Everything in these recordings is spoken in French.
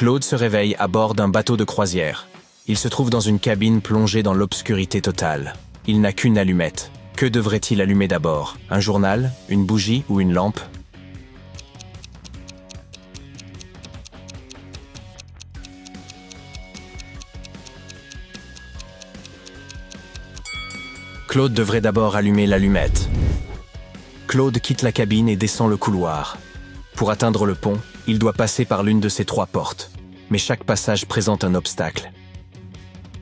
Claude se réveille à bord d'un bateau de croisière. Il se trouve dans une cabine plongée dans l'obscurité totale. Il n'a qu'une allumette. Que devrait-il allumer d'abord? Un journal, une bougie ou une lampe? Claude devrait d'abord allumer l'allumette. Claude quitte la cabine et descend le couloir. Pour atteindre le pont, il doit passer par l'une de ces 3 portes. Mais chaque passage présente un obstacle.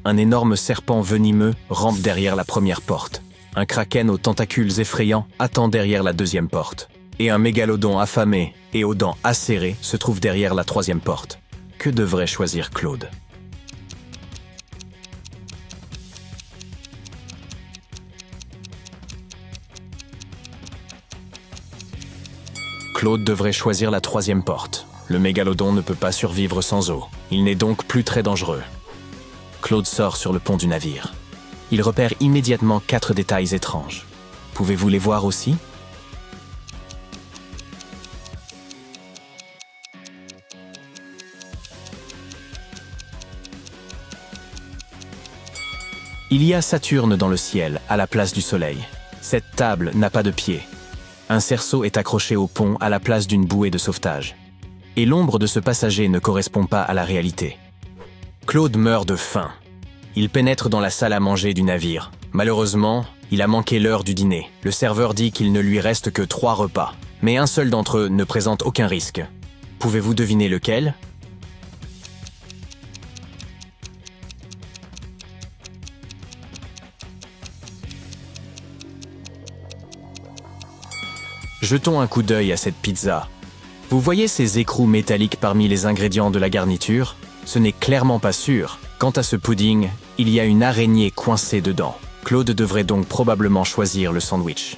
Un énorme serpent venimeux rampe derrière la première porte. Un kraken aux tentacules effrayants attend derrière la 2e porte. Et un mégalodon affamé et aux dents acérées se trouve derrière la 3e porte. Que devrait choisir Claude? Claude devrait choisir la 3e porte. Le mégalodon ne peut pas survivre sans eau. Il n'est donc plus très dangereux. Claude sort sur le pont du navire. Il repère immédiatement 4 détails étranges. Pouvez-vous les voir aussi? Il y a Saturne dans le ciel, à la place du soleil. Cette table n'a pas de pied. Un cerceau est accroché au pont à la place d'une bouée de sauvetage. Et l'ombre de ce passager ne correspond pas à la réalité. Claude meurt de faim. Il pénètre dans la salle à manger du navire. Malheureusement, il a manqué l'heure du dîner. Le serveur dit qu'il ne lui reste que 3 repas. Mais un seul d'entre eux ne présente aucun risque. Pouvez-vous deviner lequel? Jetons un coup d'œil à cette pizza. Vous voyez ces écrous métalliques parmi les ingrédients de la garniture? Ce n'est clairement pas sûr. Quant à ce pudding, il y a une araignée coincée dedans. Claude devrait donc probablement choisir le sandwich.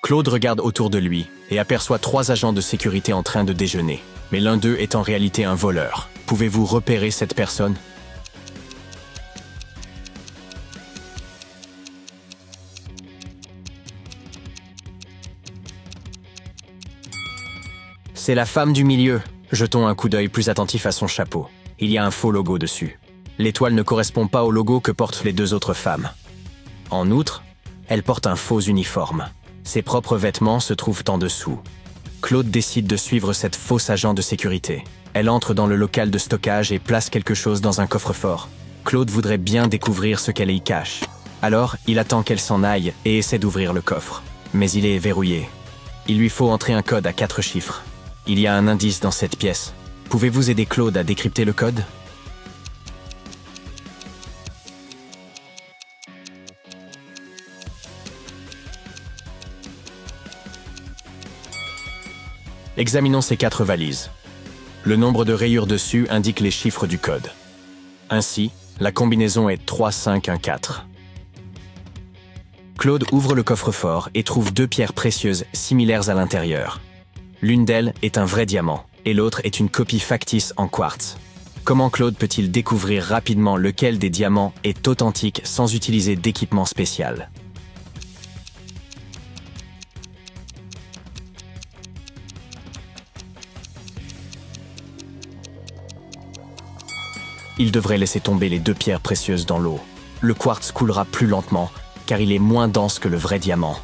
Claude regarde autour de lui et aperçoit 3 agents de sécurité en train de déjeuner. Mais l'un d'eux est en réalité un voleur. Pouvez-vous repérer cette personne? C'est la femme du milieu. Jetons un coup d'œil plus attentif à son chapeau. Il y a un faux logo dessus. L'étoile ne correspond pas au logo que portent les 2 autres femmes. En outre, elle porte un faux uniforme. Ses propres vêtements se trouvent en dessous. Claude décide de suivre cette fausse agent de sécurité. Elle entre dans le local de stockage et place quelque chose dans un coffre-fort. Claude voudrait bien découvrir ce qu'elle y cache. Alors, il attend qu'elle s'en aille et essaie d'ouvrir le coffre. Mais il est verrouillé. Il lui faut entrer un code à 4 chiffres. Il y a un indice dans cette pièce. Pouvez-vous aider Claude à décrypter le code? Examinons ces 4 valises. Le nombre de rayures dessus indique les chiffres du code. Ainsi, la combinaison est 3-5-1-4. Claude ouvre le coffre-fort et trouve 2 pierres précieuses similaires à l'intérieur. L'une d'elles est un vrai diamant, et l'autre est une copie factice en quartz. Comment Claude peut-il découvrir rapidement lequel des diamants est authentique sans utiliser d'équipement spécial? Il devrait laisser tomber les 2 pierres précieuses dans l'eau. Le quartz coulera plus lentement, car il est moins dense que le vrai diamant.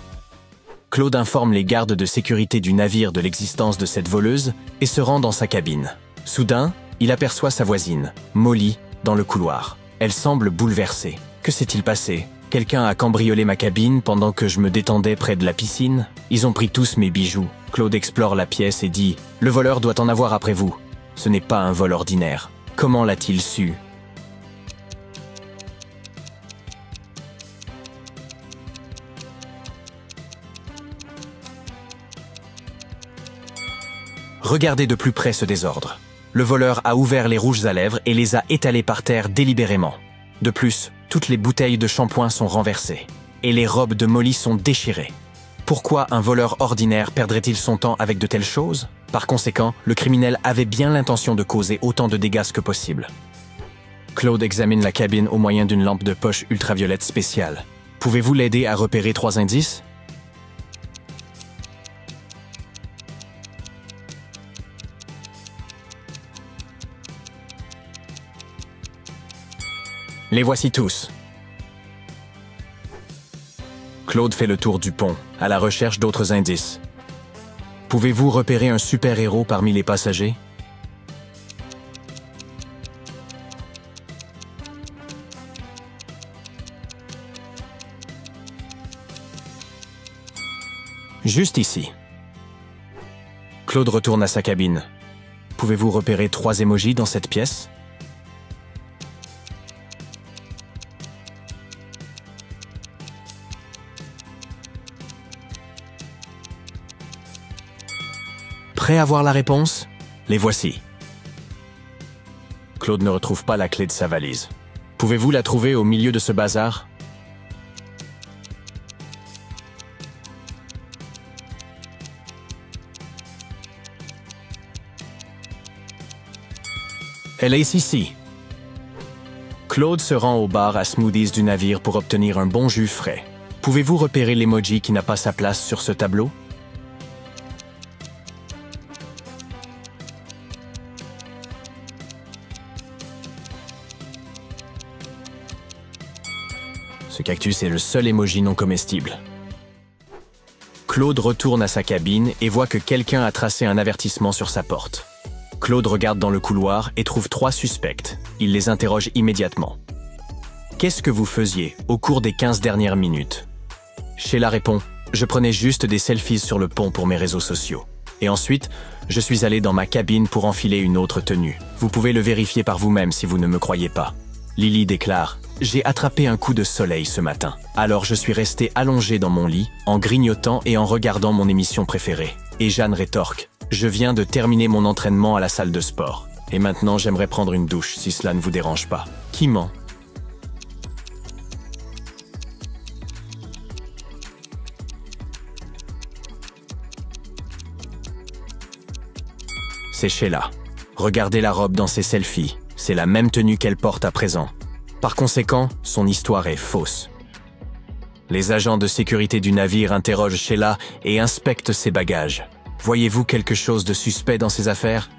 Claude informe les gardes de sécurité du navire de l'existence de cette voleuse et se rend dans sa cabine. Soudain, il aperçoit sa voisine, Molly, dans le couloir. Elle semble bouleversée. Que s'est-il passé? Quelqu'un a cambriolé ma cabine pendant que je me détendais près de la piscine? Ils ont pris tous mes bijoux. Claude explore la pièce et dit « Le voleur doit en avoir après vous. Ce n'est pas un vol ordinaire. Comment l'a-t-il su ?» Regardez de plus près ce désordre. Le voleur a ouvert les rouges à lèvres et les a étalés par terre délibérément. De plus, toutes les bouteilles de shampoing sont renversées. Et les robes de Molly sont déchirées. Pourquoi un voleur ordinaire perdrait-il son temps avec de telles choses? Par conséquent, le criminel avait bien l'intention de causer autant de dégâts que possible. Claude examine la cabine au moyen d'une lampe de poche ultraviolette spéciale. Pouvez-vous l'aider à repérer 3 indices? Les voici tous. Claude fait le tour du pont, à la recherche d'autres indices. Pouvez-vous repérer un super-héros parmi les passagers? Juste ici. Claude retourne à sa cabine. Pouvez-vous repérer 3 émojis dans cette pièce? Prêt à voir la réponse? Les voici. Claude ne retrouve pas la clé de sa valise. Pouvez-vous la trouver au milieu de ce bazar? Elle est ici. Claude se rend au bar à smoothies du navire pour obtenir un bon jus frais. Pouvez-vous repérer l'emoji qui n'a pas sa place sur ce tableau? Ce cactus est le seul emoji non comestible. Claude retourne à sa cabine et voit que quelqu'un a tracé un avertissement sur sa porte. Claude regarde dans le couloir et trouve 3 suspects. Il les interroge immédiatement. Qu'est-ce que vous faisiez au cours des 15 dernières minutes? Sheila répond, je prenais juste des selfies sur le pont pour mes réseaux sociaux. Et ensuite, je suis allé dans ma cabine pour enfiler une autre tenue. Vous pouvez le vérifier par vous-même si vous ne me croyez pas. Lily déclare, j'ai attrapé un coup de soleil ce matin. Alors je suis resté allongé dans mon lit, en grignotant et en regardant mon émission préférée. Et Jeanne rétorque, je viens de terminer mon entraînement à la salle de sport. Et maintenant j'aimerais prendre une douche si cela ne vous dérange pas. Qui ment? C'est Sheila. Regardez la robe dans ses selfies. C'est la même tenue qu'elle porte à présent. Par conséquent, son histoire est fausse. Les agents de sécurité du navire interrogent Sheila et inspectent ses bagages. Voyez-vous quelque chose de suspect dans ces affaires?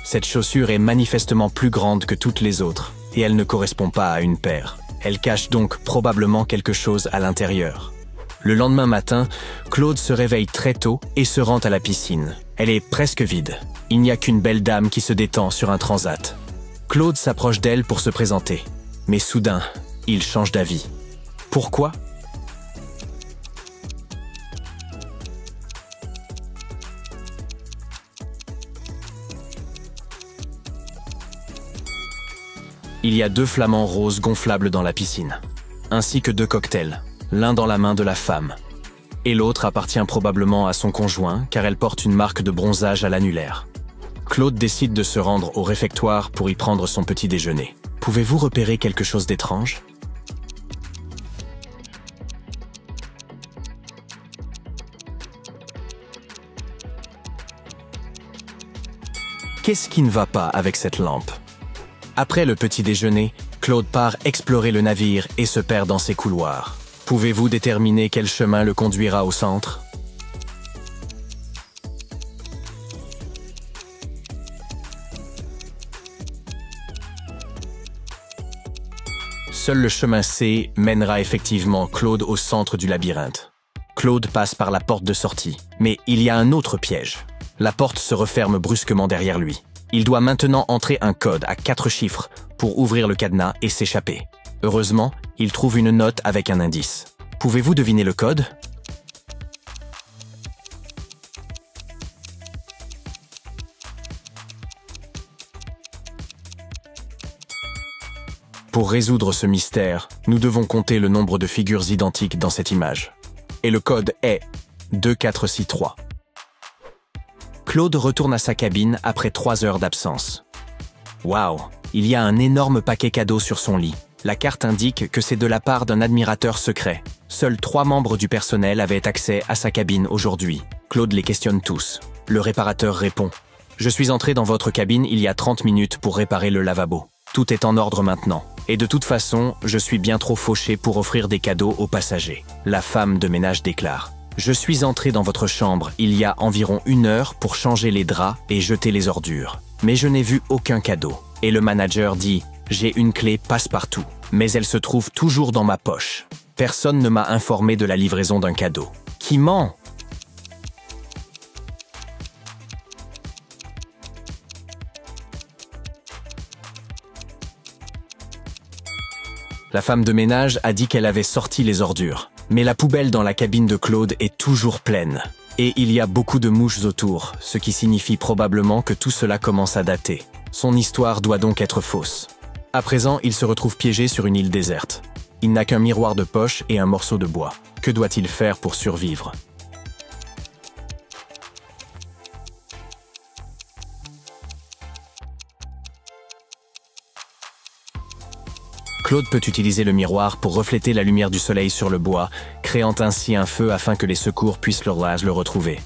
Cette chaussure est manifestement plus grande que toutes les autres, et elle ne correspond pas à une paire. Elle cache donc probablement quelque chose à l'intérieur. Le lendemain matin, Claude se réveille très tôt et se rend à la piscine. Elle est presque vide. Il n'y a qu'une belle dame qui se détend sur un transat. Claude s'approche d'elle pour se présenter. Mais soudain, il change d'avis. Pourquoi? Il y a 2 flamants roses gonflables dans la piscine, ainsi que 2 cocktails, l'un dans la main de la femme. Et l'autre appartient probablement à son conjoint, car elle porte une marque de bronzage à l'annulaire. Claude décide de se rendre au réfectoire pour y prendre son petit déjeuner. Pouvez-vous repérer quelque chose d'étrange? Qu'est-ce qui ne va pas avec cette lampe? Après le petit déjeuner, Claude part explorer le navire et se perd dans ses couloirs. Pouvez-vous déterminer quel chemin le conduira au centre? Seul le chemin C mènera effectivement Claude au centre du labyrinthe. Claude passe par la porte de sortie, mais il y a un autre piège. La porte se referme brusquement derrière lui. Il doit maintenant entrer un code à 4 chiffres pour ouvrir le cadenas et s'échapper. Heureusement, il trouve une note avec un indice. Pouvez-vous deviner le code? Pour résoudre ce mystère, nous devons compter le nombre de figures identiques dans cette image. Et le code est 2463. Claude retourne à sa cabine après 3 heures d'absence. Waouh! Il y a un énorme paquet cadeau sur son lit. La carte indique que c'est de la part d'un admirateur secret. Seuls 3 membres du personnel avaient accès à sa cabine aujourd'hui. Claude les questionne tous. Le réparateur répond « Je suis entré dans votre cabine il y a 30 minutes pour réparer le lavabo. Tout est en ordre maintenant. Et de toute façon, je suis bien trop fauché pour offrir des cadeaux aux passagers. » La femme de ménage déclare Je suis entré dans votre chambre il y a environ 1 heure pour changer les draps et jeter les ordures. Mais je n'ai vu aucun cadeau. Et le manager dit « J'ai une clé passe-partout, mais elle se trouve toujours dans ma poche. Personne ne m'a informé de la livraison d'un cadeau. Qui ment ?» La femme de ménage a dit qu'elle avait sorti les ordures. Mais la poubelle dans la cabine de Claude est toujours pleine. Et il y a beaucoup de mouches autour, ce qui signifie probablement que tout cela commence à dater. Son histoire doit donc être fausse. À présent, il se retrouve piégé sur une île déserte. Il n'a qu'un miroir de poche et un morceau de bois. Que doit-il faire pour survivre ? Claude peut utiliser le miroir pour refléter la lumière du soleil sur le bois, créant ainsi un feu afin que les secours puissent le retrouver.